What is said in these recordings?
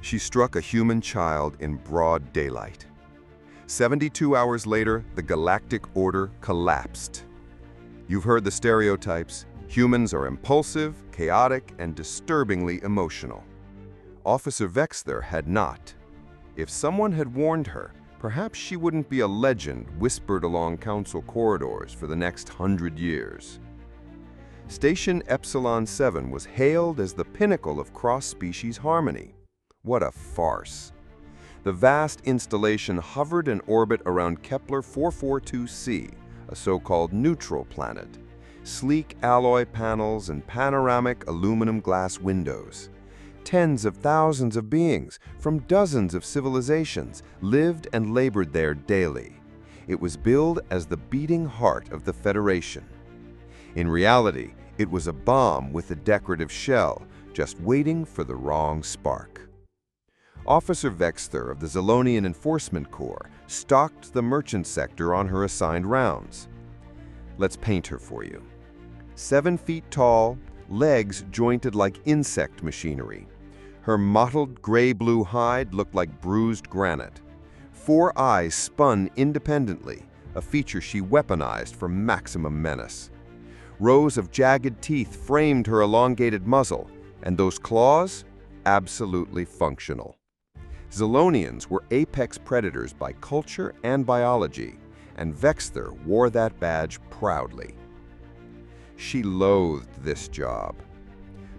She struck a human child in broad daylight. 72 hours later, the Galactic Order collapsed. You've heard the stereotypes. Humans are impulsive, chaotic, and disturbingly emotional. Officer Vexter had not. If someone had warned her, perhaps she wouldn't be a legend whispered along council corridors for the next 100 years. Station Epsilon 7 was hailed as the pinnacle of cross-species harmony. What a farce. The vast installation hovered in orbit around Kepler 442c, a so-called neutral planet. Sleek alloy panels and panoramic aluminum glass windows. Tens of thousands of beings from dozens of civilizations lived and labored there daily. It was billed as the beating heart of the Federation. In reality, it was a bomb with a decorative shell, just waiting for the wrong spark. Officer Vexter of the Zolonian Enforcement Corps stalked the merchant sector on her assigned rounds. Let's paint her for you. 7 feet tall, legs jointed like insect machinery. Her mottled gray-blue hide looked like bruised granite. 4 eyes spun independently, a feature she weaponized for maximum menace. Rows of jagged teeth framed her elongated muzzle, and those claws, absolutely functional. Zolonians were apex predators by culture and biology, and Vexter wore that badge proudly. She loathed this job.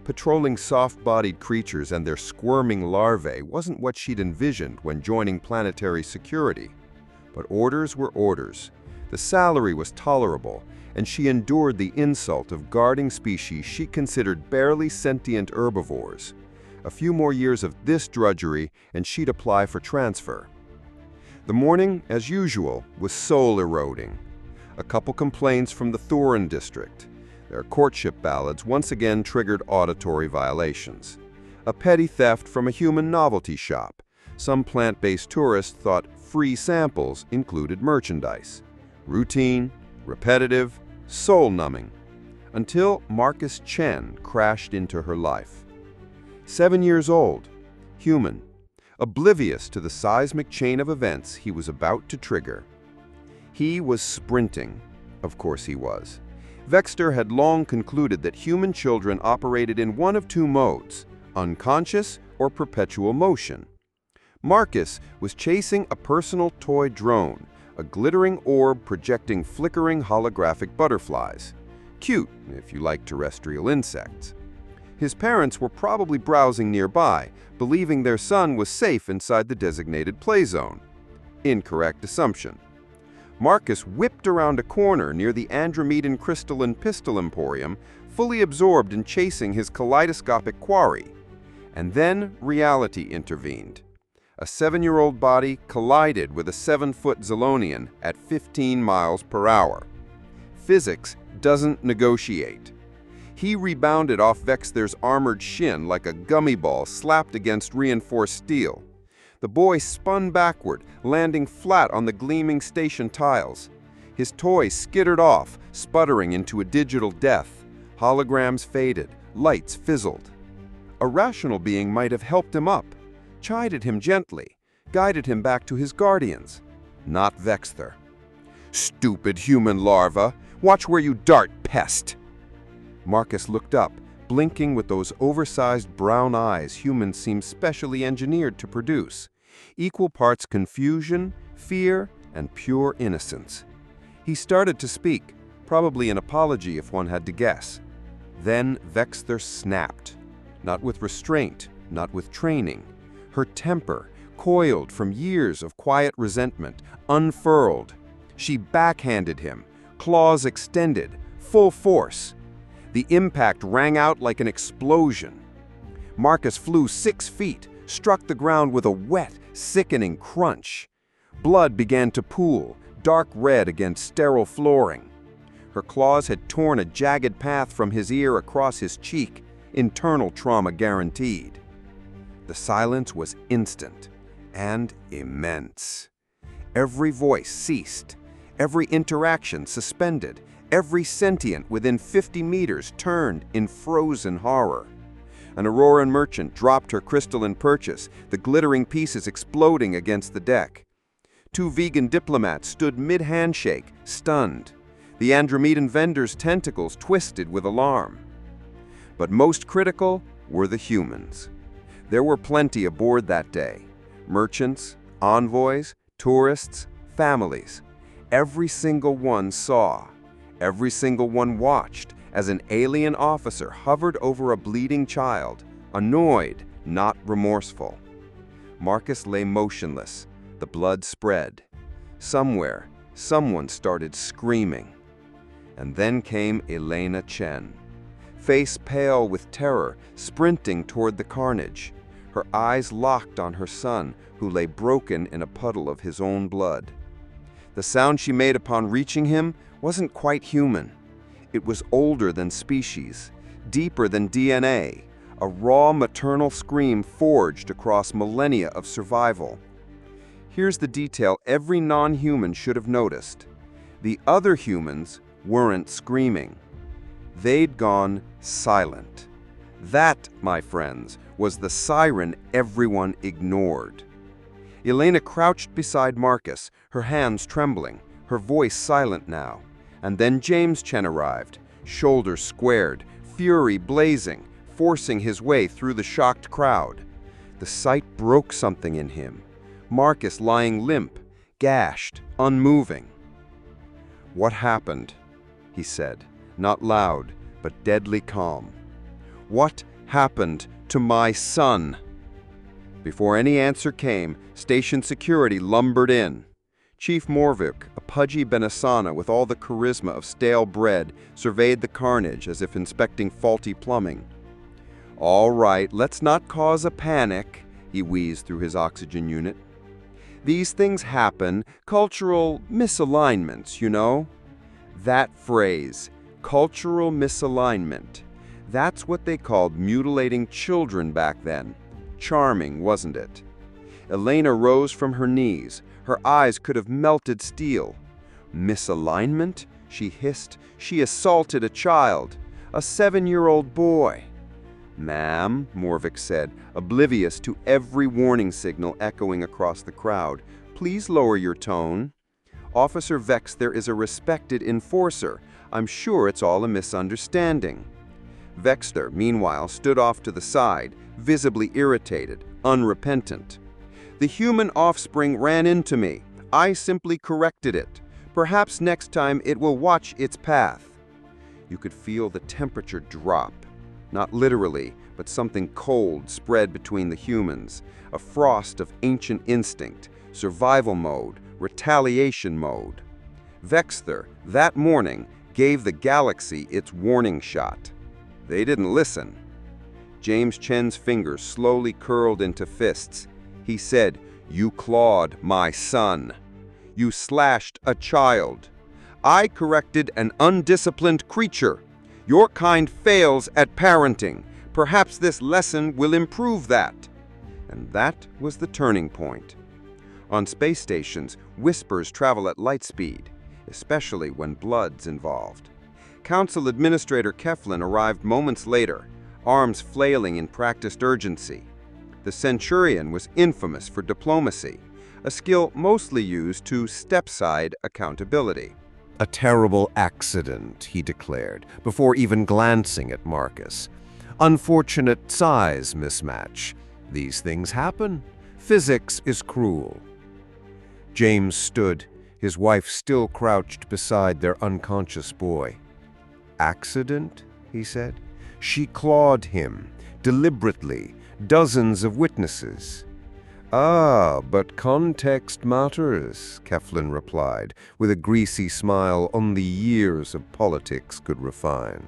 Patrolling soft-bodied creatures and their squirming larvae wasn't what she'd envisioned when joining planetary security. But orders were orders. The salary was tolerable, and she endured the insult of guarding species she considered barely sentient herbivores. A few more years of this drudgery, and she'd apply for transfer. The morning, as usual, was soul-eroding. A couple complaints from the Thorin district. Their courtship ballads once again triggered auditory violations. A petty theft from a human novelty shop. Some plant-based tourists thought free samples included merchandise. Routine, repetitive, soul-numbing. Until Marcus Chen crashed into her life. 7 years old, human, oblivious to the seismic chain of events he was about to trigger. He was sprinting. Of course he was. Vexter had long concluded that human children operated in one of 2 modes, unconscious or perpetual motion. Marcus was chasing a personal toy drone, a glittering orb projecting flickering holographic butterflies. Cute, if you like terrestrial insects. His parents were probably browsing nearby, believing their son was safe inside the designated play zone. Incorrect assumption. Marcus whipped around a corner near the Andromedan Crystalline Pistol Emporium, fully absorbed in chasing his kaleidoscopic quarry. And then reality intervened. A 7-year-old body collided with a 7-foot Zolonian at 15 miles per hour. Physics doesn't negotiate. He rebounded off Vexter's armored shin like a gummy ball slapped against reinforced steel. The boy spun backward, landing flat on the gleaming station tiles. His toy skittered off, sputtering into a digital death. Holograms faded, lights fizzled. A rational being might have helped him up, chided him gently, guided him back to his guardians. Not Vexter. "Stupid human larva! Watch where you dart, pest!" Marcus looked up, blinking with those oversized brown eyes humans seem specially engineered to produce. Equal parts confusion, fear, and pure innocence. He started to speak, probably an apology if one had to guess. Then Vexter snapped. Not with restraint, not with training. Her temper, coiled from years of quiet resentment, unfurled. She backhanded him, claws extended, full force. The impact rang out like an explosion. Marcus flew 6 feet, struck the ground with a wet, sickening crunch. Blood began to pool, dark red against sterile flooring. Her claws had torn a jagged path from his ear across his cheek, internal trauma guaranteed. The silence was instant and immense. Every voice ceased, every interaction suspended, every sentient within 50 meters turned in frozen horror. An Auroran merchant dropped her crystalline purchase, the glittering pieces exploding against the deck. Two vegan diplomats stood mid-handshake, stunned. The Andromedan vendor's tentacles twisted with alarm. But most critical were the humans. There were plenty aboard that day. Merchants, envoys, tourists, families. Every single one saw. Every single one watched as an alien officer hovered over a bleeding child, annoyed, not remorseful. Marcus lay motionless. The blood spread. Somewhere, someone started screaming. And then came Elena Chen, face pale with terror, sprinting toward the carnage, her eyes locked on her son, who lay broken in a puddle of his own blood. The sound she made upon reaching him wasn't quite human. It was older than species, deeper than DNA, a raw maternal scream forged across millennia of survival. Here's the detail every non-human should have noticed. The other humans weren't screaming. They'd gone silent. That, my friends, was the siren everyone ignored. Elena crouched beside Marcus, her hands trembling, her voice silent now. And then James Chen arrived, shoulders squared, fury blazing, forcing his way through the shocked crowd. The sight broke something in him. Marcus lying limp, gashed, unmoving. "What happened?" he said, not loud, but deadly calm. "What happened to my son?" Before any answer came, station security lumbered in. Chief Morvik, a pudgy Benasana with all the charisma of stale bread, surveyed the carnage as if inspecting faulty plumbing. "All right, let's not cause a panic," he wheezed through his oxygen unit. "These things happen, cultural misalignments, you know." That phrase, cultural misalignment, that's what they called mutilating children back then. Charming, wasn't it? Elena rose from her knees. Her eyes could have melted steel. "Misalignment?" she hissed. "She assaulted a child, a 7-year-old boy." "Ma'am," Morvik said, oblivious to every warning signal echoing across the crowd, "please lower your tone. Officer Vex, there is a respected enforcer. I'm sure it's all a misunderstanding." Vexter, meanwhile, stood off to the side, visibly irritated, unrepentant. "The human offspring ran into me. I simply corrected it. Perhaps next time it will watch its path." You could feel the temperature drop. Not literally, but something cold spread between the humans, a frost of ancient instinct, survival mode, retaliation mode. Vexter, that morning, gave the galaxy its warning shot. They didn't listen. James Chen's fingers slowly curled into fists. He said, "You clawed my son. You slashed a child. I corrected an undisciplined creature. Your kind fails at parenting. Perhaps this lesson will improve that." And that was the turning point. On space stations, whispers travel at light speed, especially when blood's involved. Council Administrator Keflin arrived moments later, arms flailing in practiced urgency. The Centurion was infamous for diplomacy, a skill mostly used to step-side accountability. "A terrible accident," he declared, before even glancing at Marcus. "Unfortunate size mismatch. These things happen. Physics is cruel." James stood, his wife still crouched beside their unconscious boy. "Accident?" he said. "She clawed him, deliberately, dozens of witnesses." "Ah, but context matters," Keflin replied, with a greasy smile only years of politics could refine.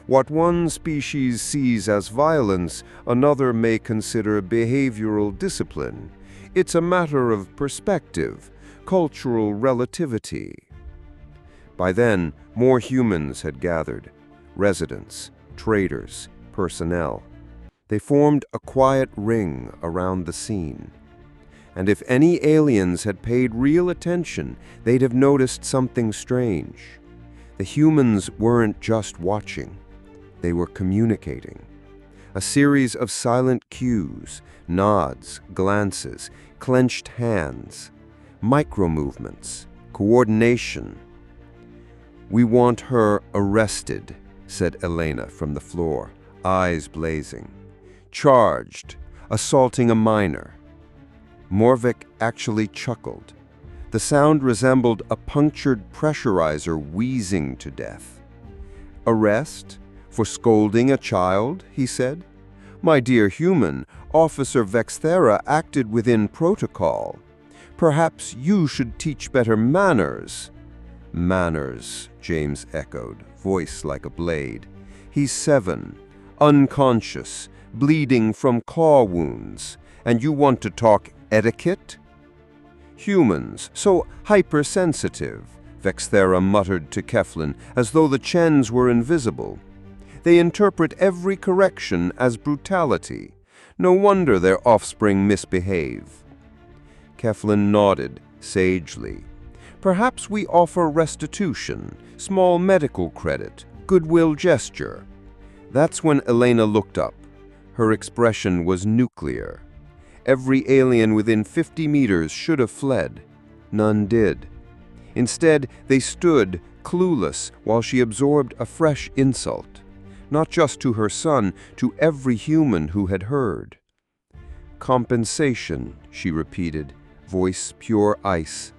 "What one species sees as violence, another may consider behavioral discipline. It's a matter of perspective, cultural relativity." By then, more humans had gathered. Residents, traders, personnel. They formed a quiet ring around the scene. And if any aliens had paid real attention, they'd have noticed something strange. The humans weren't just watching. They were communicating. A series of silent cues, nods, glances, clenched hands, micro-movements, coordination. "We want her arrested," said Elena from the floor, eyes blazing. "Charged, assaulting a minor." Morvik actually chuckled. The sound resembled a punctured pressurizer wheezing to death. "Arrest? For scolding a child?" he said. "My dear human, Officer Vexthera acted within protocol. Perhaps you should teach better manners." "Manners," James echoed, voice like a blade. "He's 7, unconscious, bleeding from claw wounds, and you want to talk etiquette?" "Humans, so hypersensitive," Vexthera muttered to Keflin, as though the Chens were invisible. "They interpret every correction as brutality. No wonder their offspring misbehave." Keflin nodded, sagely. "Perhaps we offer restitution, small medical credit, goodwill gesture." That's when Elena looked up. Her expression was nuclear. Every alien within 50 meters should have fled. None did. Instead, they stood, clueless, while she absorbed a fresh insult. Not just to her son, to every human who had heard. "Compensation," she repeated, voice pure ice.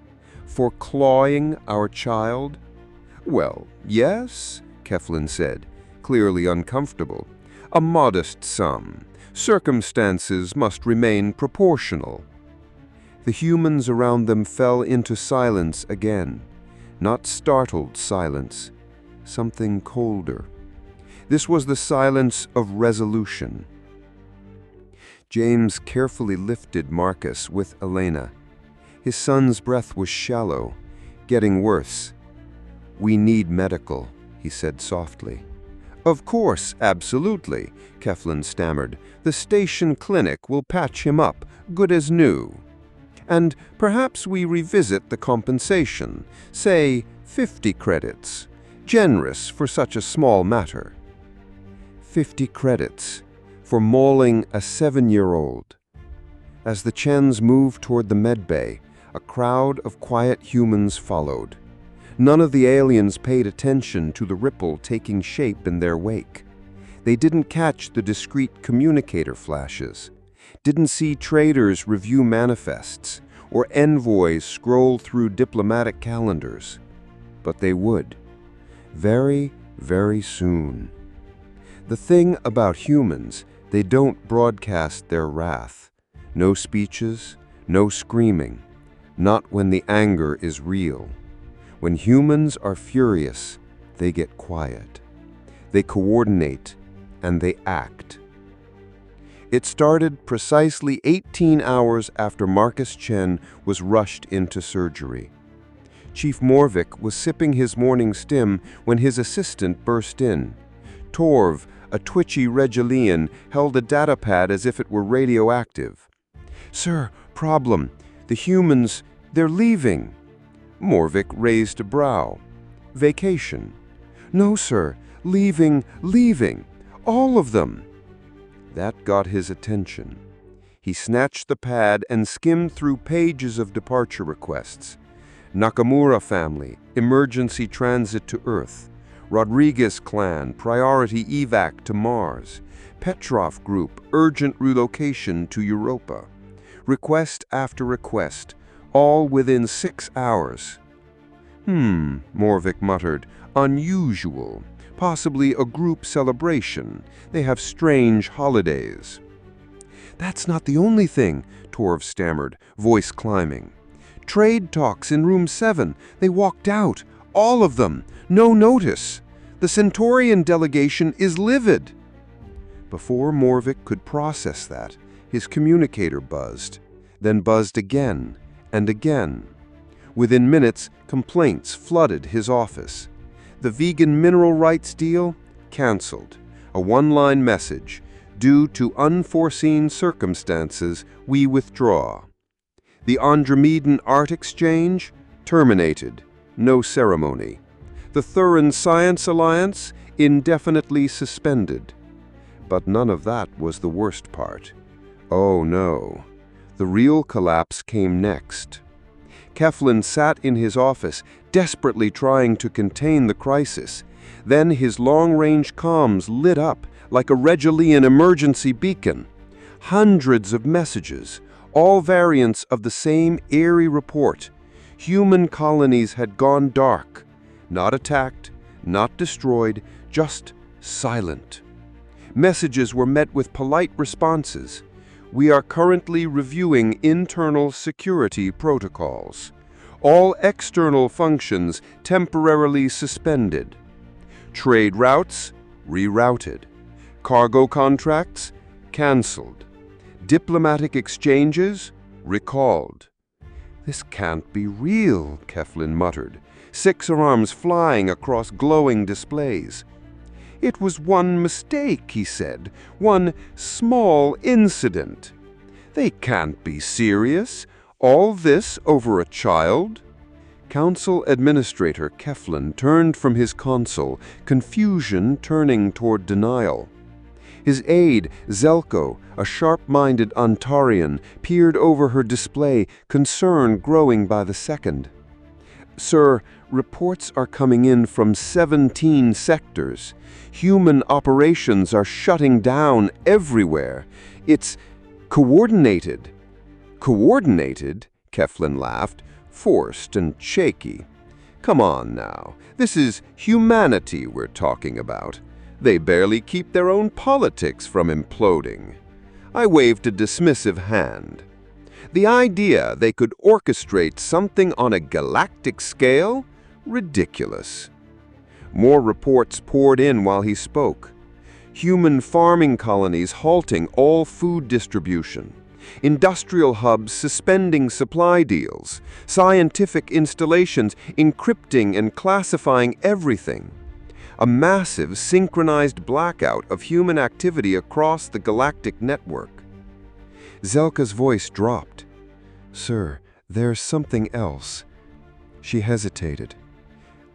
"For clawing our child?" "Well, yes," Keflin said, clearly uncomfortable. "A modest sum. Circumstances must remain proportional." The humans around them fell into silence again. Not startled silence. Something colder. This was the silence of resolution. James carefully lifted Marcus with Elena. His son's breath was shallow, getting worse. "We need medical," he said softly. "Of course, absolutely," Keflin stammered. "The station clinic will patch him up, good as new. And perhaps we revisit the compensation, say 50 credits. Generous for such a small matter." 50 credits for mauling a 7-year-old. As the Chens moved toward the medbay, a crowd of quiet humans followed. None of the aliens paid attention to the ripple taking shape in their wake. They didn't catch the discreet communicator flashes, didn't see traders review manifests, or envoys scroll through diplomatic calendars. But they would. Very, very soon. The thing about humans, they don't broadcast their wrath. No speeches, no screaming. Not when the anger is real. When humans are furious, they get quiet. They coordinate, and they act. It started precisely 18 hours after Marcus Chen was rushed into surgery. Chief Morvik was sipping his morning stim when his assistant burst in. Torv, a twitchy Regilian, held a datapad as if it were radioactive. "Sir, problem. The humans, they're leaving." Morvik raised a brow. "Vacation." "No, sir. Leaving. All of them." That got his attention. He snatched the pad and skimmed through pages of departure requests. Nakamura family, emergency transit to Earth. Rodriguez clan, priority evac to Mars. Petrov group, urgent relocation to Europa. Request after request, all within 6 hours. Morvik muttered. "Unusual. Possibly a group celebration. They have strange holidays." "That's not the only thing," Torv stammered, voice climbing. "Trade talks in room 7. They walked out. All of them. No notice. The Centaurian delegation is livid." Before Morvik could process that, his communicator buzzed, then buzzed again and again. Within minutes, complaints flooded his office. The vegan mineral rights deal? Cancelled. A one-line message. "Due to unforeseen circumstances, we withdraw." The Andromedan art exchange? Terminated. No ceremony. The Thuran Science Alliance? Indefinitely suspended. But none of that was the worst part. Oh no. The real collapse came next. Keflin sat in his office, desperately trying to contain the crisis. Then his long-range comms lit up like a Regalian emergency beacon. Hundreds of messages, all variants of the same eerie report. Human colonies had gone dark. Not attacked, not destroyed, just silent. Messages were met with polite responses. We are currently reviewing internal security protocols. All external functions temporarily suspended. Trade routes rerouted. Cargo contracts canceled. Diplomatic exchanges recalled. This can't be real, Keflin muttered, 6 arms flying across glowing displays. It was one mistake, he said, one small incident. They can't be serious. All this over a child? Council Administrator Keflin turned from his console, confusion turning toward denial. His aide, Zelko, a sharp-minded Antarian, peered over her display, concern growing by the second. Sir, reports are coming in from 17 sectors. Human operations are shutting down everywhere. It's coordinated. Coordinated? Keflin laughed, forced and shaky. Come on now, this is humanity we're talking about. They barely keep their own politics from imploding. I waved a dismissive hand. The idea they could orchestrate something on a galactic scale? Ridiculous. More reports poured in while he spoke. Human farming colonies halting all food distribution. Industrial hubs suspending supply deals. Scientific installations encrypting and classifying everything. A massive synchronized blackout of human activity across the galactic network. Zelka's voice dropped. Sir, there's something else. She hesitated.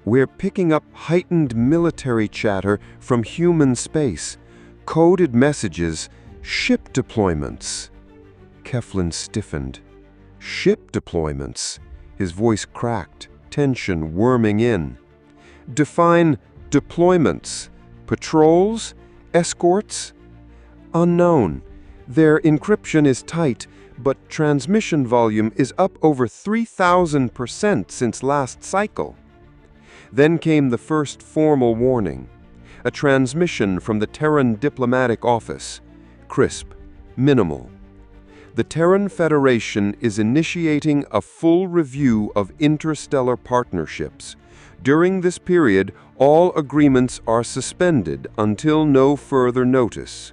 We're picking up heightened military chatter from human space, coded messages, ship deployments. Keflin stiffened. Ship deployments? His voice cracked, tension worming in. Define deployments. Patrols? Escorts? Unknown. Their encryption is tight, but transmission volume is up over 3,000% since last cycle. Then came the first formal warning. A transmission from the Terran diplomatic office. Crisp. Minimal. The Terran Federation is initiating a full review of interstellar partnerships. During this period, all agreements are suspended until no further notice.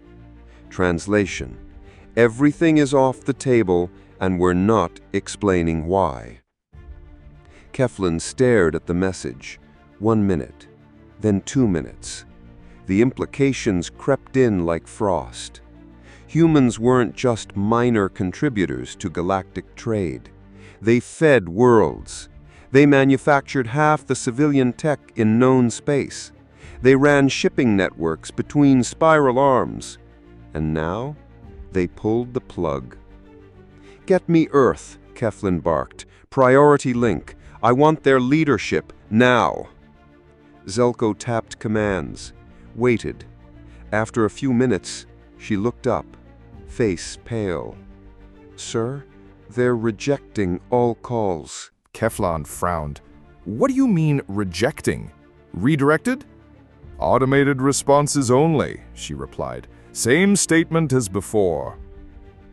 Translation: everything is off the table, and we're not explaining why. Keflin stared at the message. 1 minute, then 2 minutes. The implications crept in like frost. Humans weren't just minor contributors to galactic trade. They fed worlds. They manufactured half the civilian tech in known space. They ran shipping networks between spiral arms. And now, they pulled the plug. Get me Earth, Keflin barked. Priority link. I want their leadership, now. Zelko tapped commands, waited. After a few minutes, she looked up, face pale. Sir, they're rejecting all calls. Keflin frowned. What do you mean, rejecting? Redirected? Automated responses only, she replied. Same statement as before.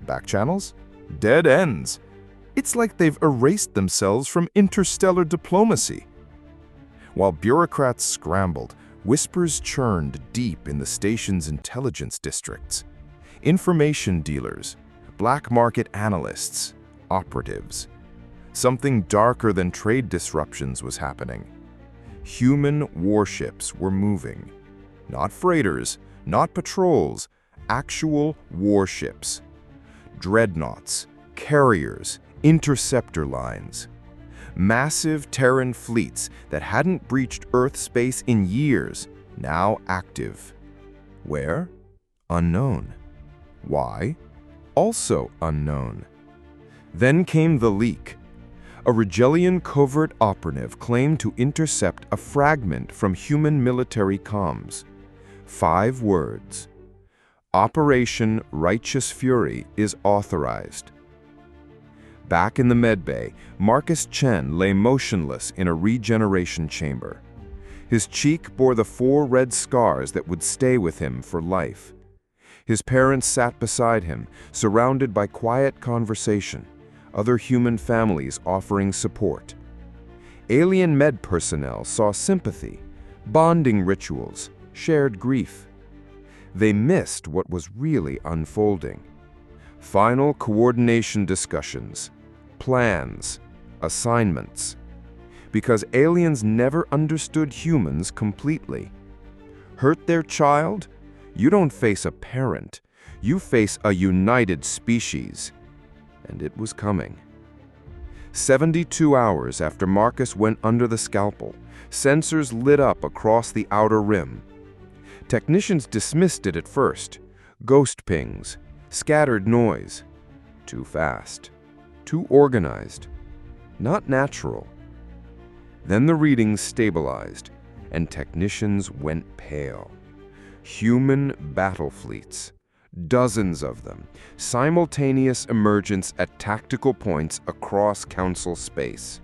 Back channels? Dead ends. It's like they've erased themselves from interstellar diplomacy. While bureaucrats scrambled, whispers churned deep in the station's intelligence districts. Information dealers, black market analysts, operatives. Something darker than trade disruptions was happening. Human warships were moving. Not freighters, not patrols, actual warships. Dreadnoughts, carriers, interceptor lines. Massive Terran fleets that hadn't breached Earth space in years, now active. Where? Unknown. Why? Also unknown. Then came the leak. A Rigelian covert operative claimed to intercept a fragment from human military comms. 5 words. Operation Righteous Fury is authorized. Back in the medbay, Marcus Chen lay motionless in a regeneration chamber. His cheek bore the 4 red scars that would stay with him for life. His parents sat beside him, surrounded by quiet conversation, other human families offering support. Alien med personnel saw sympathy, bonding rituals, shared grief. They missed what was really unfolding. Final coordination discussions, plans, assignments. Because aliens never understood humans completely. Hurt their child? You don't face a parent. You face a united species. And it was coming. 72 hours after Marcus went under the scalpel, sensors lit up across the outer rim. Technicians dismissed it at first. Ghost pings, scattered noise. Too fast. Too organized. Not natural. Then the readings stabilized, and technicians went pale. Human battle fleets. Dozens of them, simultaneous emergence at tactical points across Council space.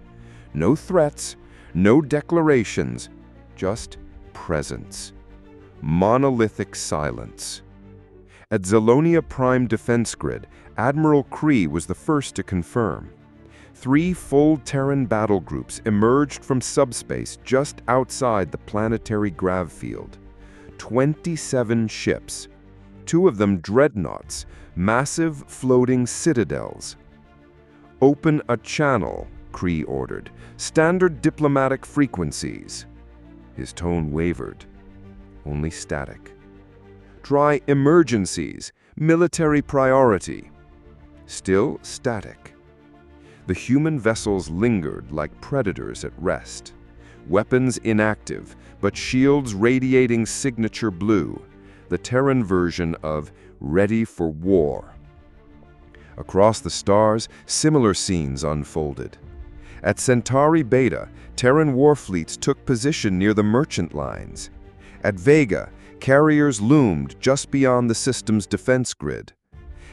No threats, no declarations, just presence. Monolithic silence. At Zelonia Prime Defense Grid, Admiral Kree was the first to confirm. 3 full Terran battle groups emerged from subspace just outside the planetary grav field. 27 ships. 2 of them dreadnoughts, massive floating citadels. Open a channel, Kree ordered. Standard diplomatic frequencies. His tone wavered. Only static. Try emergencies, military priority. Still static. The human vessels lingered like predators at rest. Weapons inactive, but shields radiating signature blue. The Terran version of Ready for War. Across the stars, similar scenes unfolded. At Centauri Beta, Terran warfleets took position near the merchant lines. At Vega, carriers loomed just beyond the system's defense grid.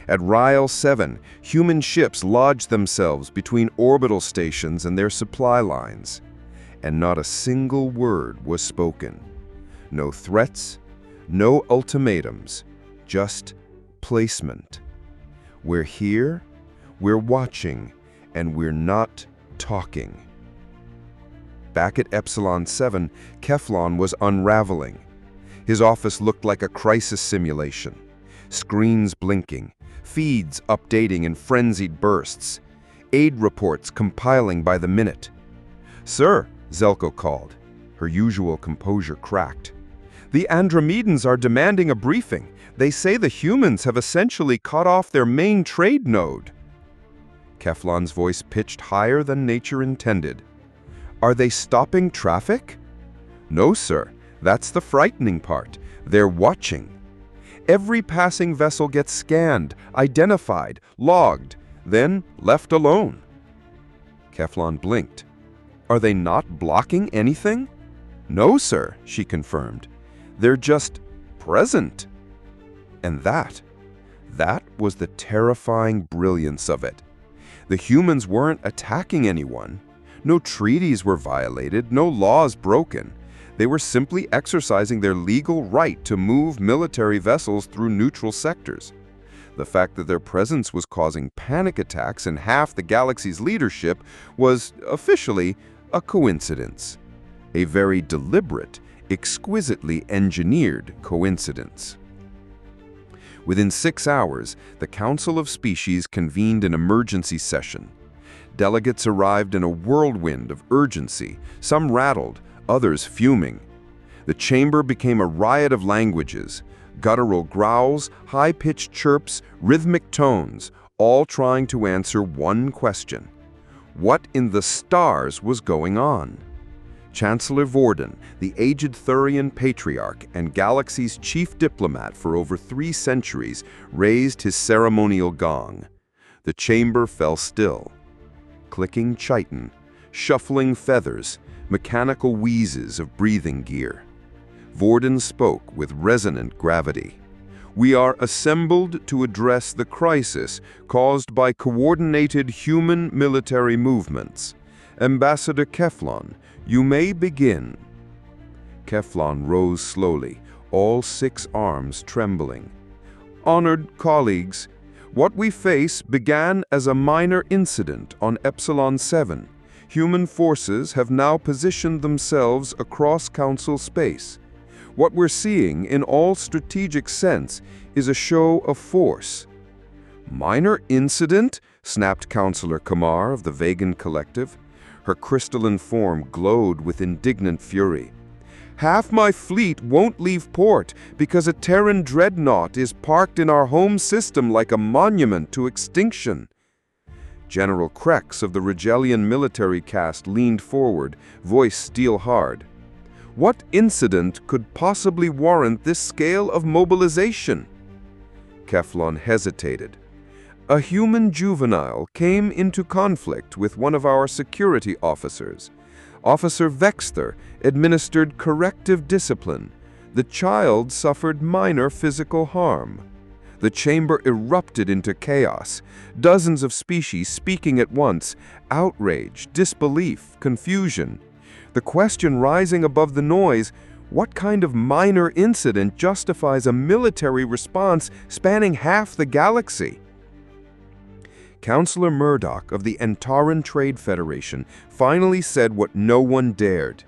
At Ryle 7, human ships lodged themselves between orbital stations and their supply lines. And not a single word was spoken. No threats, no ultimatums, just placement. We're here, we're watching, and we're not talking. Back at Epsilon 7, Keflon was unraveling. His office looked like a crisis simulation. Screens blinking, feeds updating in frenzied bursts, aid reports compiling by the minute. "Sir," Zelko called. Her usual composure cracked. "The Andromedans are demanding a briefing. They say the humans have essentially cut off their main trade node." Keflon's voice pitched higher than nature intended. "Are they stopping traffic?" "No, sir. That's the frightening part. They're watching. Every passing vessel gets scanned, identified, logged, then left alone." Keflon blinked. "Are they not blocking anything?" "No, sir," she confirmed. "They're just present." And that was the terrifying brilliance of it. The humans weren't attacking anyone. No treaties were violated, no laws broken. They were simply exercising their legal right to move military vessels through neutral sectors. The fact that their presence was causing panic attacks in half the galaxy's leadership was officially a coincidence. A very deliberate, exquisitely engineered coincidence. Within 6 hours, the Council of Species convened an emergency session. Delegates arrived in a whirlwind of urgency, some rattled, others fuming. The chamber became a riot of languages, guttural growls, high-pitched chirps, rhythmic tones, all trying to answer one question. What in the stars was going on? Chancellor Vorden, the aged Thurian patriarch and galaxy's chief diplomat for over 3 centuries, raised his ceremonial gong. The chamber fell still. Clicking chitin, shuffling feathers, mechanical wheezes of breathing gear. Vorden spoke with resonant gravity. "We are assembled to address the crisis caused by coordinated human military movements. Ambassador Keflon, you may begin." Keflon rose slowly, all 6 arms trembling. "Honored colleagues, what we face began as a minor incident on Epsilon 7. Human forces have now positioned themselves across Council space. What we're seeing, in all strategic sense, is a show of force." "Minor incident?" snapped Counselor Kamar of the Vegan Collective. Her crystalline form glowed with indignant fury. "Half my fleet won't leave port because a Terran dreadnought is parked in our home system like a monument to extinction." General Krex of the Regellian military caste leaned forward, voice steel-hard. "What incident could possibly warrant this scale of mobilization?" Keflon hesitated. "A human juvenile came into conflict with one of our security officers. Officer Vexter administered corrective discipline. The child suffered minor physical harm." The chamber erupted into chaos, dozens of species speaking at once, outrage, disbelief, confusion. The question rising above the noise, what kind of minor incident justifies a military response spanning half the galaxy? Counselor Murdoch of the Antaran Trade Federation finally said what no one dared.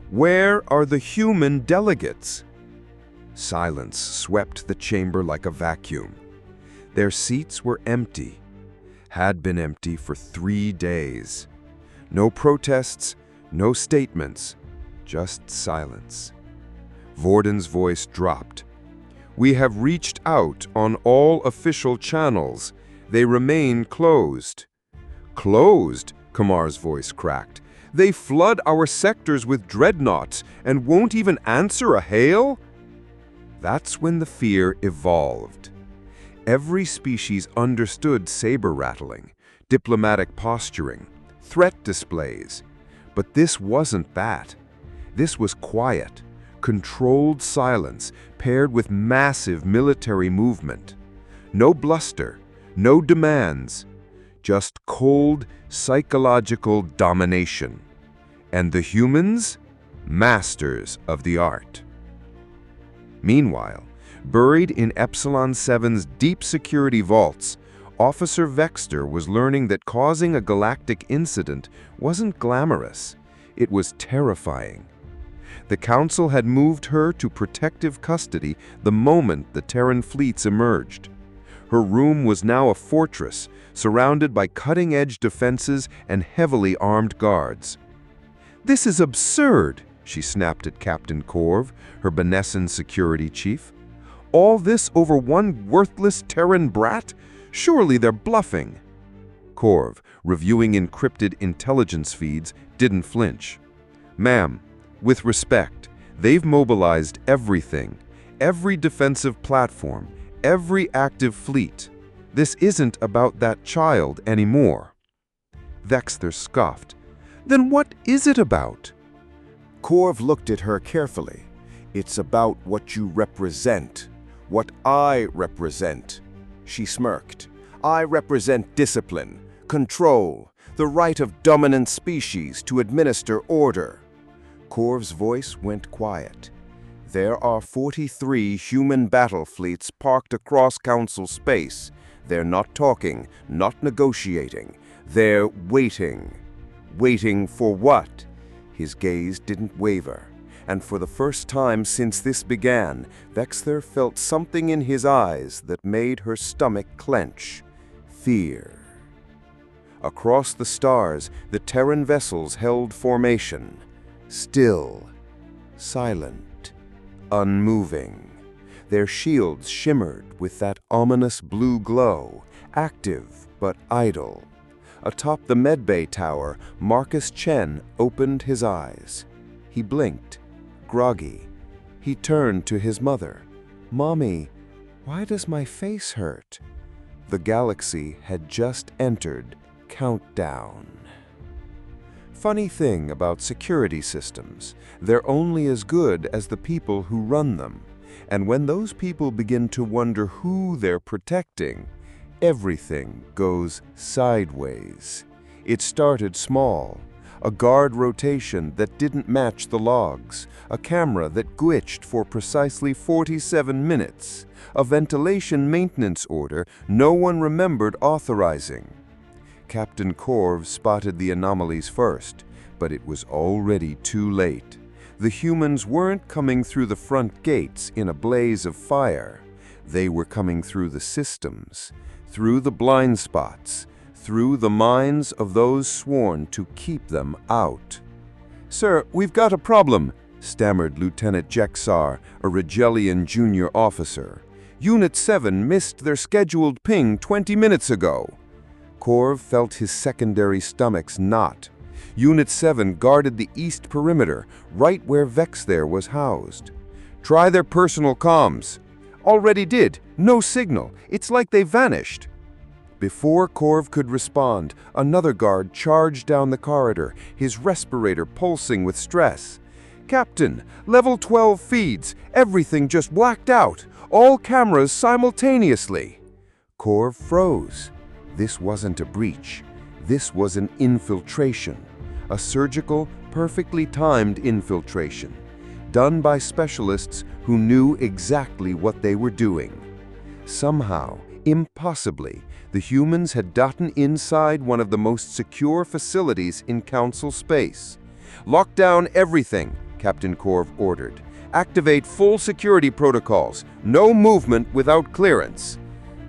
"Where are the human delegates?" Silence swept the chamber like a vacuum. Their seats were empty, had been empty for 3 days. No protests, no statements, just silence. Vorden's voice dropped. "We have reached out on all official channels. They remain closed." "Closed?" Kamar's voice cracked. "They flood our sectors with dreadnoughts and won't even answer a hail?" That's when the fear evolved. Every species understood saber rattling, diplomatic posturing, threat displays. But this wasn't that. This was quiet, controlled silence paired with massive military movement. No bluster, no demands, just cold, psychological domination. And the humans? Masters of the art. Meanwhile, buried in Epsilon 7's deep security vaults, Officer Vexter was learning that causing a galactic incident wasn't glamorous. It was terrifying. The Council had moved her to protective custody the moment the Terran fleets emerged. Her room was now a fortress, surrounded by cutting-edge defenses and heavily armed guards. "This is absurd," she snapped at Captain Corv, her Benessan security chief. "All this over one worthless Terran brat? Surely they're bluffing." Corv, reviewing encrypted intelligence feeds, didn't flinch. "Ma'am, with respect, they've mobilized everything, every defensive platform, every active fleet. This isn't about that child anymore." Vexter scoffed. "Then what is it about?" Corv looked at her carefully. "It's about what you represent, what I represent." She smirked. "I represent discipline, control, the right of dominant species to administer order." Corv's voice went quiet. "There are 43 human battle fleets parked across Council space. They're not talking, not negotiating. They're waiting. Waiting for what?" His gaze didn't waver, and for the first time since this began, Vexter felt something in his eyes that made her stomach clench. Fear. Across the stars, the Terran vessels held formation. Still, silent, unmoving. Their shields shimmered with that ominous blue glow, active but idle. Atop the medbay tower, Marcus Chen opened his eyes. He blinked, groggy. He turned to his mother. "Mommy, why does my face hurt?" The galaxy had just entered countdown. Funny thing about security systems, they're only as good as the people who run them. And when those people begin to wonder who they're protecting, everything goes sideways. It started small. A guard rotation that didn't match the logs, a camera that glitched for precisely 47 minutes, a ventilation maintenance order no one remembered authorizing. Captain Corv spotted the anomalies first, but it was already too late. The humans weren't coming through the front gates in a blaze of fire. They were coming through the systems, through the blind spots, through the minds of those sworn to keep them out. "Sir, we've got a problem," stammered Lieutenant Jexar, a Regellian junior officer. "Unit 7 missed their scheduled ping 20 minutes ago." Corv felt his secondary stomachs knot. Unit 7 guarded the east perimeter, right where Vex there was housed. "Try their personal comms." "Already did. No signal. It's like they vanished." Before Corv could respond, another guard charged down the corridor, his respirator pulsing with stress. "Captain, level 12 feeds. Everything just blacked out. All cameras simultaneously." Corv froze. This wasn't a breach. This was an infiltration. A surgical, perfectly timed infiltration, done by specialists who knew exactly what they were doing. Somehow, impossibly, the humans had gotten inside one of the most secure facilities in Council space. "Lock down everything," Captain Corv ordered. "Activate full security protocols. No movement without clearance."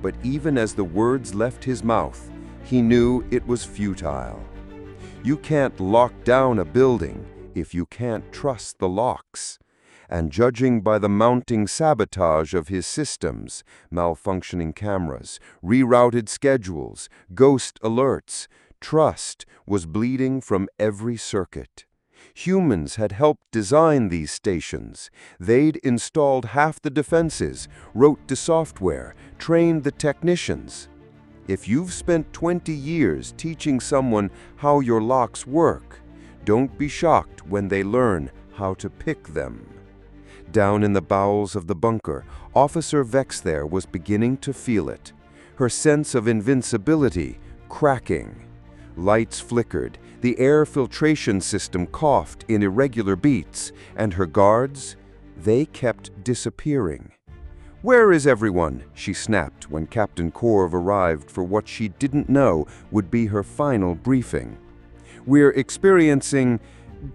But even as the words left his mouth, he knew it was futile. You can't lock down a building if you can't trust the locks. And judging by the mounting sabotage of his systems, malfunctioning cameras, rerouted schedules, ghost alerts, trust was bleeding from every circuit. Humans had helped design these stations. They'd installed half the defenses, wrote the software, trained the technicians. If you've spent 20 years teaching someone how your locks work, don't be shocked when they learn how to pick them. Down in the bowels of the bunker, Officer Vex there was beginning to feel it. Her sense of invincibility cracking. Lights flickered, the air filtration system coughed in irregular beats, and her guards, they kept disappearing. "Where is everyone?" she snapped when Captain Corv arrived for what she didn't know would be her final briefing. "We're experiencing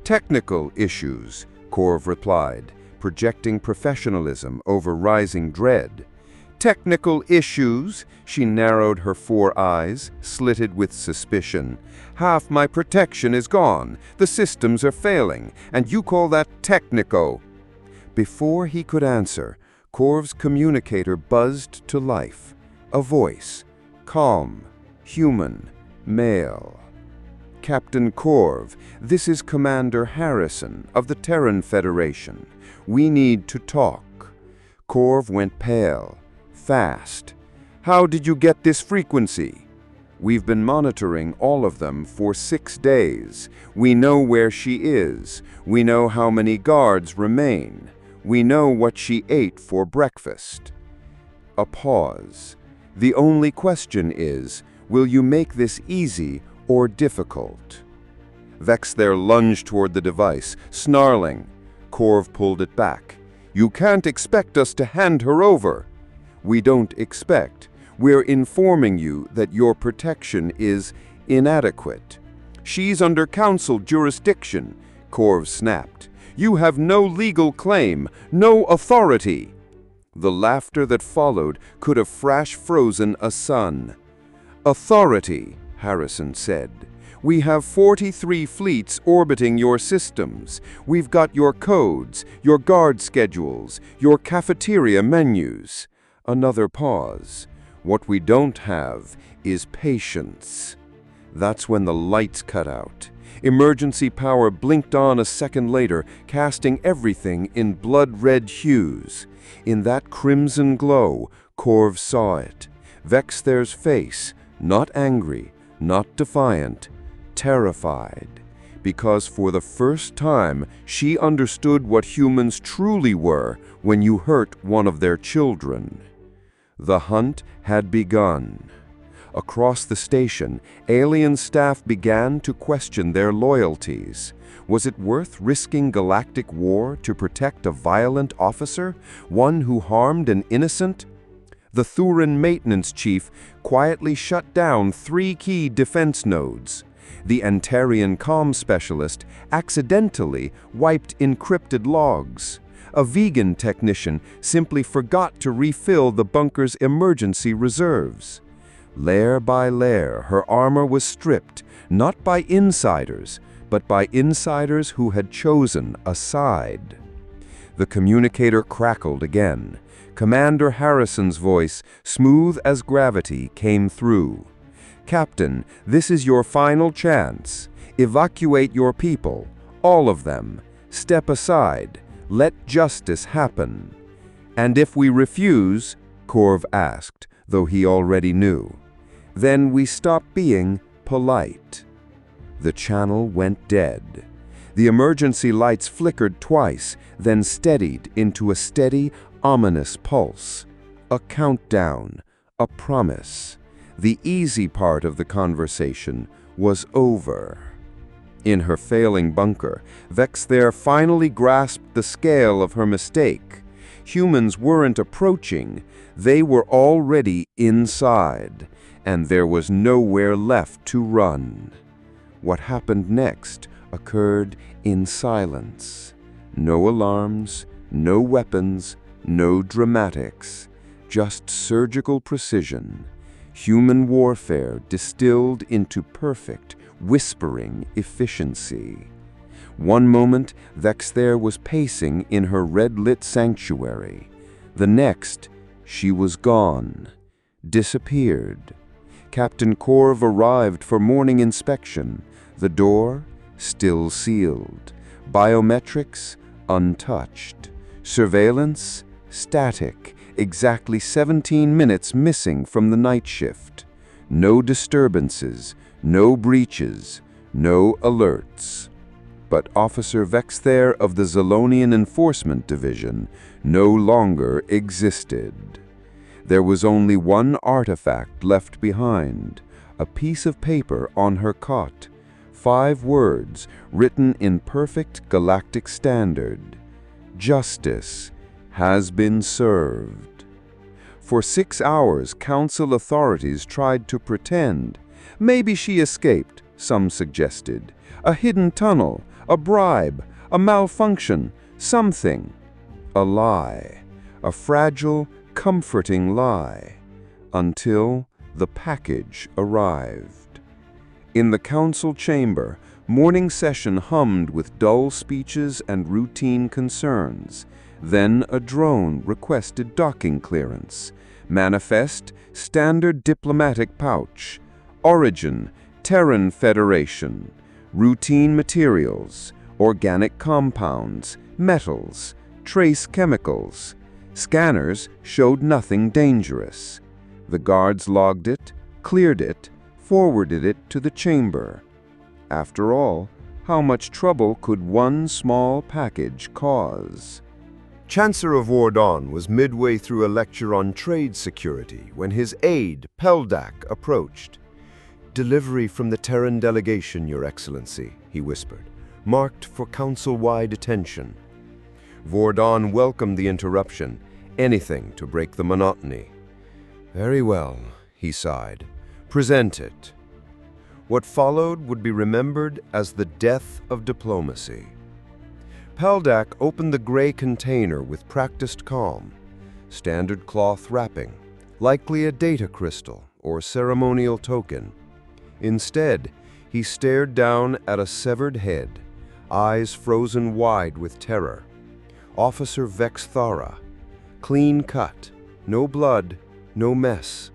technical issues," Corv replied, projecting professionalism over rising dread. "Technical issues?" She narrowed her 4 eyes, slitted with suspicion. "Half my protection is gone. The systems are failing, and you call that technico?" Before he could answer, Corv's communicator buzzed to life. A voice, calm, human, male. "Captain Corv, this is Commander Harrison of the Terran Federation. We need to talk." Corv went pale, fast. "How did you get this frequency?" "We've been monitoring all of them for 6 days. We know where she is. We know how many guards remain. We know what she ate for breakfast." A pause. "The only question is, will you make this easy or difficult?" Vex there lunged toward the device, snarling. Corv pulled it back. "You can't expect us to hand her over." "We don't expect. We're informing you that your protection is inadequate." "She's under Council jurisdiction," Corv snapped. "You have no legal claim, no authority." The laughter that followed could have frozen a sun. "Authority," Harrison said. "We have 43 fleets orbiting your systems. We've got your codes, your guard schedules, your cafeteria menus." Another pause. "What we don't have is patience." That's when the lights cut out. Emergency power blinked on a second later, casting everything in blood-red hues. In that crimson glow, Corv saw it. Vexther's face, not angry, not defiant, terrified. Because for the first time, she understood what humans truly were when you hurt one of their children. The hunt had begun. Across the station, alien staff began to question their loyalties. Was it worth risking galactic war to protect a violent officer, one who harmed an innocent? The Thuran maintenance chief quietly shut down 3 key defense nodes. The Antarian comm specialist accidentally wiped encrypted logs. A vegan technician simply forgot to refill the bunker's emergency reserves. Layer by layer, her armor was stripped, not by insiders, but by insiders who had chosen a side. The communicator crackled again. Commander Harrison's voice, smooth as gravity, came through. "Captain, this is your final chance. Evacuate your people, all of them. Step aside. Let justice happen." "And if we refuse?" Corv asked, though he already knew. "Then we stop being polite." The channel went dead. The emergency lights flickered twice, then steadied into a steady, ominous pulse. A countdown, a promise. The easy part of the conversation was over. In her failing bunker, Vexther finally grasped the scale of her mistake. Humans weren't approaching, they were already inside, and there was nowhere left to run. What happened next occurred in silence. No alarms, no weapons, no dramatics, just surgical precision. Human warfare distilled into perfect, whispering efficiency. One moment, Vexther was pacing in her red-lit sanctuary. The next, she was gone, disappeared. Captain Corv arrived for morning inspection. The door, still sealed. Biometrics, untouched. Surveillance, static. Exactly 17 minutes missing from the night shift. No disturbances, no breaches, no alerts. But Officer Vexther of the Zolonian Enforcement Division no longer existed. There was only one artifact left behind, a piece of paper on her cot, 5 words written in perfect galactic standard. Justice has been served. For 6 hours, Council authorities tried to pretend. Maybe she escaped, some suggested. A hidden tunnel, a bribe, a malfunction, something. A lie, a fragile, comforting lie, until the package arrived. In the council chamber, morning session hummed with dull speeches and routine concerns. Then a drone requested docking clearance. Manifest, standard diplomatic pouch. Origin, Terran Federation. Routine materials, organic compounds, metals, trace chemicals. Scanners showed nothing dangerous. The guards logged it, cleared it, forwarded it to the chamber. After all, how much trouble could one small package cause? Chancellor Vordon was midway through a lecture on trade security when his aide, Peldak, approached. "Delivery from the Terran delegation, Your Excellency," he whispered, "marked for council-wide attention." Vordon welcomed the interruption, anything to break the monotony. "Very well," he sighed. "Present it." What followed would be remembered as the death of diplomacy. Peldak opened the gray container with practiced calm. Standard cloth wrapping, likely a data crystal or ceremonial token. Instead, he stared down at a severed head, eyes frozen wide with terror. Officer Vexthara, clean cut, no blood, no mess,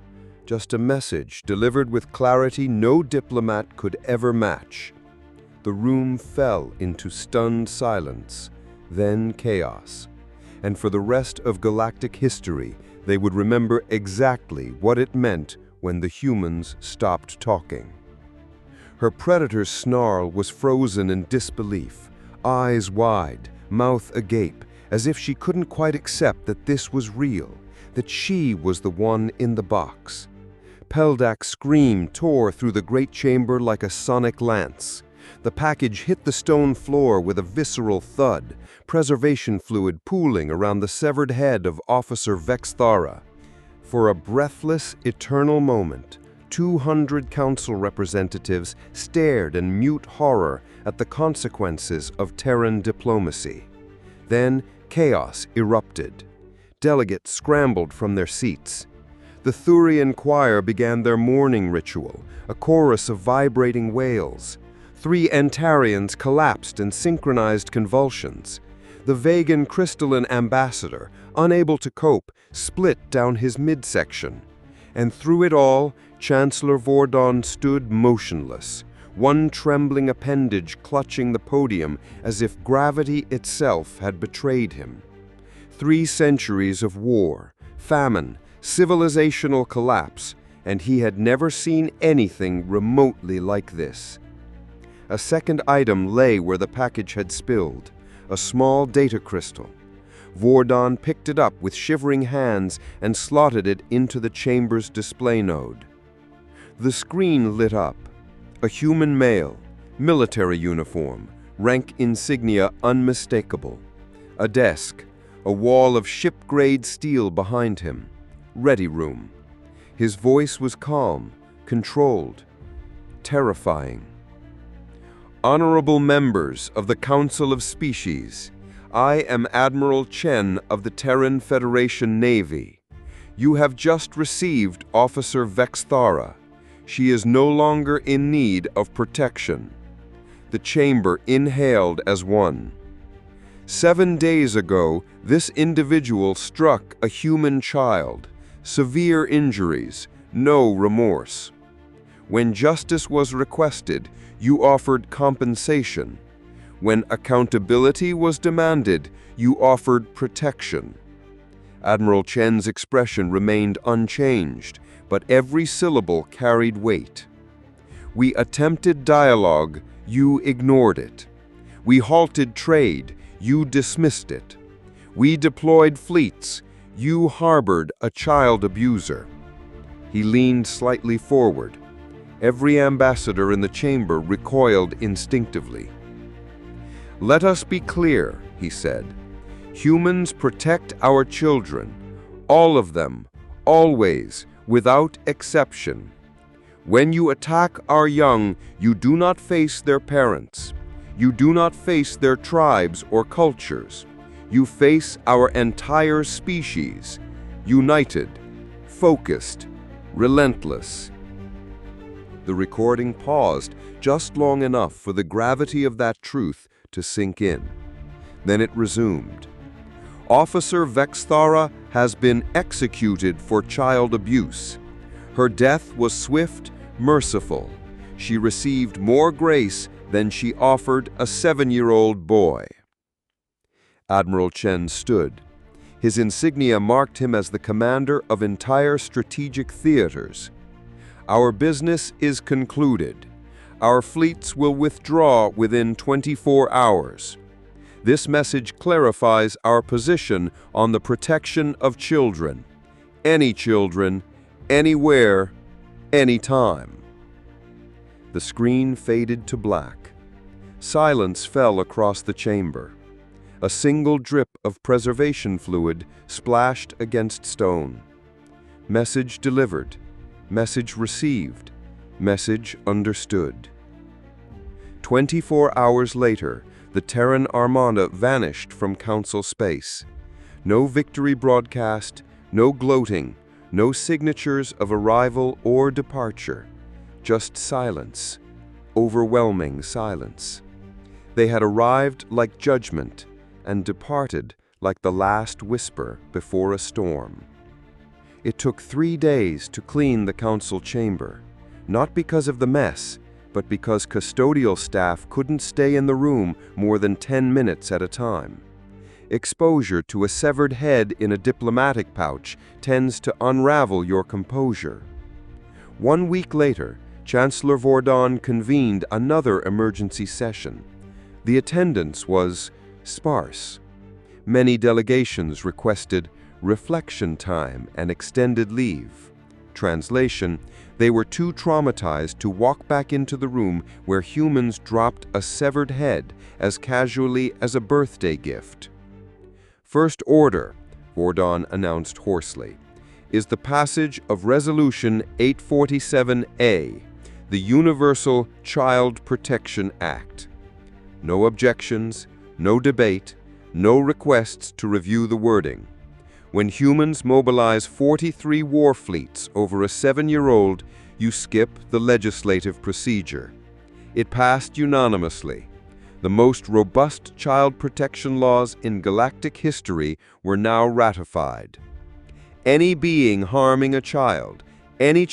just a message delivered with clarity no diplomat could ever match. The room fell into stunned silence, then chaos. And for the rest of galactic history, they would remember exactly what it meant when the humans stopped talking. Her predator's snarl was frozen in disbelief, eyes wide, mouth agape, as if she couldn't quite accept that this was real, that she was the one in the box. Peldak's scream tore through the great chamber like a sonic lance. The package hit the stone floor with a visceral thud, preservation fluid pooling around the severed head of Officer Vexthara. For a breathless, eternal moment, 200 council representatives stared in mute horror at the consequences of Terran diplomacy. Then chaos erupted. Delegates scrambled from their seats. The Thurian choir began their mourning ritual, a chorus of vibrating wails. 3 Antarians collapsed in synchronized convulsions. The Vegan crystalline ambassador, unable to cope, split down his midsection. And through it all, Chancellor Vordon stood motionless, one trembling appendage clutching the podium as if gravity itself had betrayed him. 3 centuries of war, famine, civilizational collapse, and he had never seen anything remotely like this. A second item lay where the package had spilled, a small data crystal. Vordon picked it up with shivering hands and slotted it into the chamber's display node. The screen lit up. A human male, military uniform, rank insignia unmistakable. A desk, a wall of ship-grade steel behind him. Ready room. His voice was calm, controlled, terrifying. Honorable members of the Council of Species, I am Admiral Chen of the Terran Federation Navy. You have just received Officer Vexthara. She is no longer in need of protection. The chamber inhaled as one. 7 days ago, this individual struck a human child. Severe injuries, no remorse. When justice was requested, you offered compensation. When accountability was demanded, you offered protection. Admiral Chen's expression remained unchanged, but every syllable carried weight. We attempted dialogue, you ignored it. We halted trade, you dismissed it. We deployed fleets, you harbored a child abuser. He leaned slightly forward. Every ambassador in the chamber recoiled instinctively. Let us be clear, he said. Humans protect our children, all of them, always, without exception. When you attack our young, you do not face their parents. You do not face their tribes or cultures. You face our entire species, united, focused, relentless. The recording paused just long enough for the gravity of that truth to sink in. Then it resumed. Officer Vexthara has been executed for child abuse. Her death was swift, merciful. She received more grace than she offered a 7-year-old boy. Admiral Chen stood. His insignia marked him as the commander of entire strategic theaters. Our business is concluded. Our fleets will withdraw within 24 hours. This message clarifies our position on the protection of children. Any children, anywhere, anytime. The screen faded to black. Silence fell across the chamber. A single drip of preservation fluid splashed against stone. Message delivered. Message received. Message understood. 24 hours later, the Terran Armada vanished from Council space. No victory broadcast, no gloating, no signatures of arrival or departure. Just silence. Overwhelming silence. They had arrived like judgment and departed like the last whisper before a storm. It took 3 days to clean the council chamber, not because of the mess, but because custodial staff couldn't stay in the room more than 10 minutes at a time. Exposure to a severed head in a diplomatic pouch tends to unravel your composure. 1 week later, Chancellor Vordon convened another emergency session. The attendance was sparse. Many delegations requested reflection time and extended leave. Translation: they were too traumatized to walk back into the room where humans dropped a severed head as casually as a birthday gift. First order, Vordon announced hoarsely, is the passage of Resolution 847A, the Universal Child Protection Act. No objections, no debate, no requests to review the wording. When humans mobilize 43 war fleets over a 7-year-old, you skip the legislative procedure. It passed unanimously. The most robust child protection laws in galactic history were now ratified. Any being harming a child, any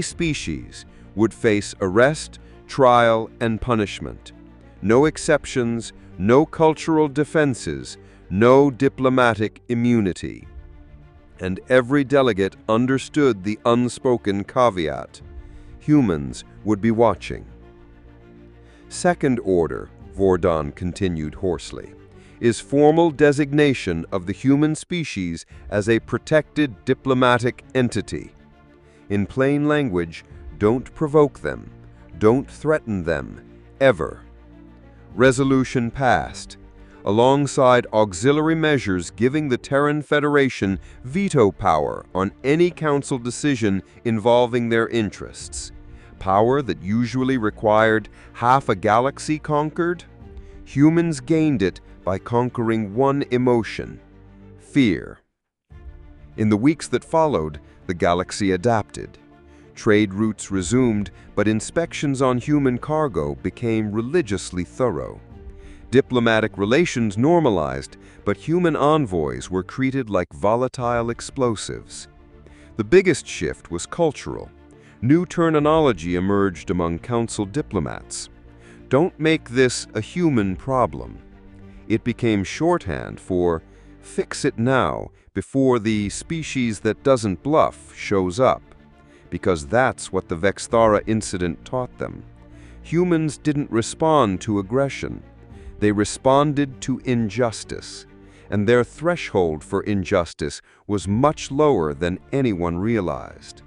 species, would face arrest, trial, and punishment. No exceptions, no cultural defenses, no diplomatic immunity. And every delegate understood the unspoken caveat: humans would be watching. Second order, Vordon continued hoarsely, is formal designation of the human species as a protected diplomatic entity. In plain language, don't provoke them, don't threaten them, ever. Resolution passed, alongside auxiliary measures giving the Terran Federation veto power on any council decision involving their interests. Power that usually required half a galaxy conquered. Humans gained it by conquering one emotion: fear. In the weeks that followed, the galaxy adapted. Trade routes resumed, but inspections on human cargo became religiously thorough. Diplomatic relations normalized, but human envoys were treated like volatile explosives. The biggest shift was cultural. New terminology emerged among council diplomats. Don't make this a human problem. It became shorthand for fix it now before the species that doesn't bluff shows up. Because that's what the Vexthara incident taught them. Humans didn't respond to aggression. They responded to injustice, and their threshold for injustice was much lower than anyone realized.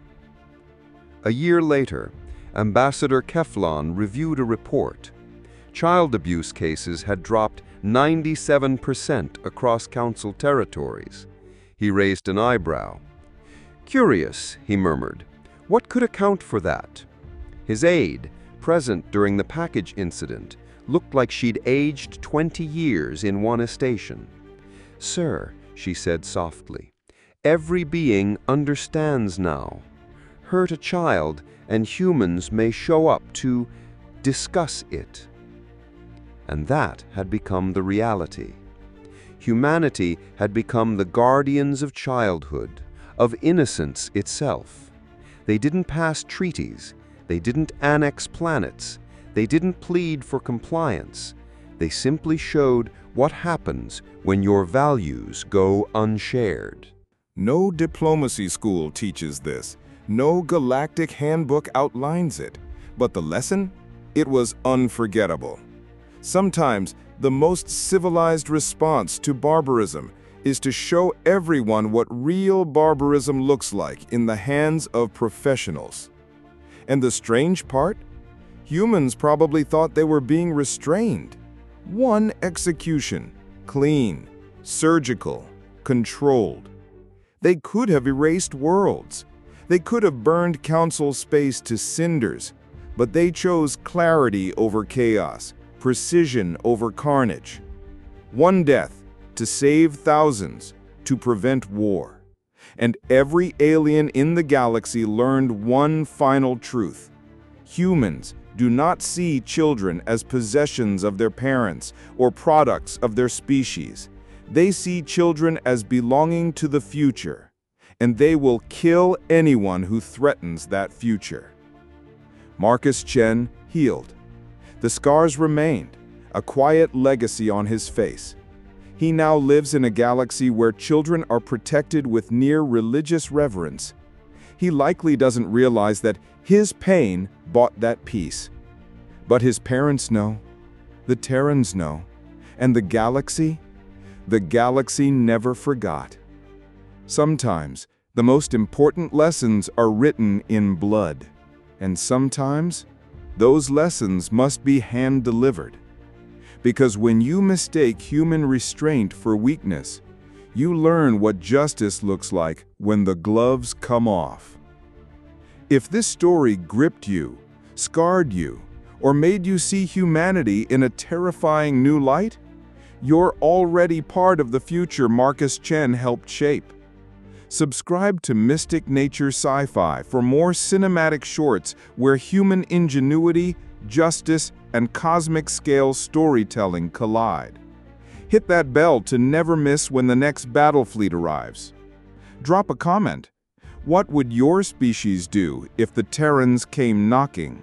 A year later, Ambassador Keflon reviewed a report. Child abuse cases had dropped 97% across council territories. He raised an eyebrow. "Curious," he murmured. "What could account for that?" His aide, present during the package incident, looked like she'd aged 20 years in one station. "Sir," she said softly, "every being understands now. Hurt a child, and humans may show up to discuss it." And that had become the reality. Humanity had become the guardians of childhood, of innocence itself. They didn't pass treaties, they didn't annex planets, they didn't plead for compliance. They simply showed what happens when your values go unshared. No diplomacy school teaches this. No galactic handbook outlines it. But the lesson? It was unforgettable. Sometimes, the most civilized response to barbarism is to show everyone what real barbarism looks like in the hands of professionals. And the strange part? Humans probably thought they were being restrained. One execution, clean, surgical, controlled. They could have erased worlds. They could have burned council space to cinders, but they chose clarity over chaos, precision over carnage. One death to save thousands, to prevent war. And every alien in the galaxy learned one final truth. Humans do not see children as possessions of their parents or products of their species. They see children as belonging to the future, and they will kill anyone who threatens that future. Marcus Chen healed. The scars remained, a quiet legacy on his face. He now lives in a galaxy where children are protected with near religious reverence. He likely doesn't realize that his pain bought that peace. But his parents know, the Terrans know, and the galaxy never forgot. Sometimes, the most important lessons are written in blood, and sometimes, those lessons must be hand-delivered. Because when you mistake human restraint for weakness, you learn what justice looks like when the gloves come off. If this story gripped you, scarred you, or made you see humanity in a terrifying new light, you're already part of the future Marcus Chen helped shape. Subscribe to Mystic Nature Sci-Fi for more cinematic shorts where human ingenuity, justice, and cosmic-scale storytelling collide. Hit that bell to never miss when the next battle fleet arrives. Drop a comment. What would your species do if the Terrans came knocking?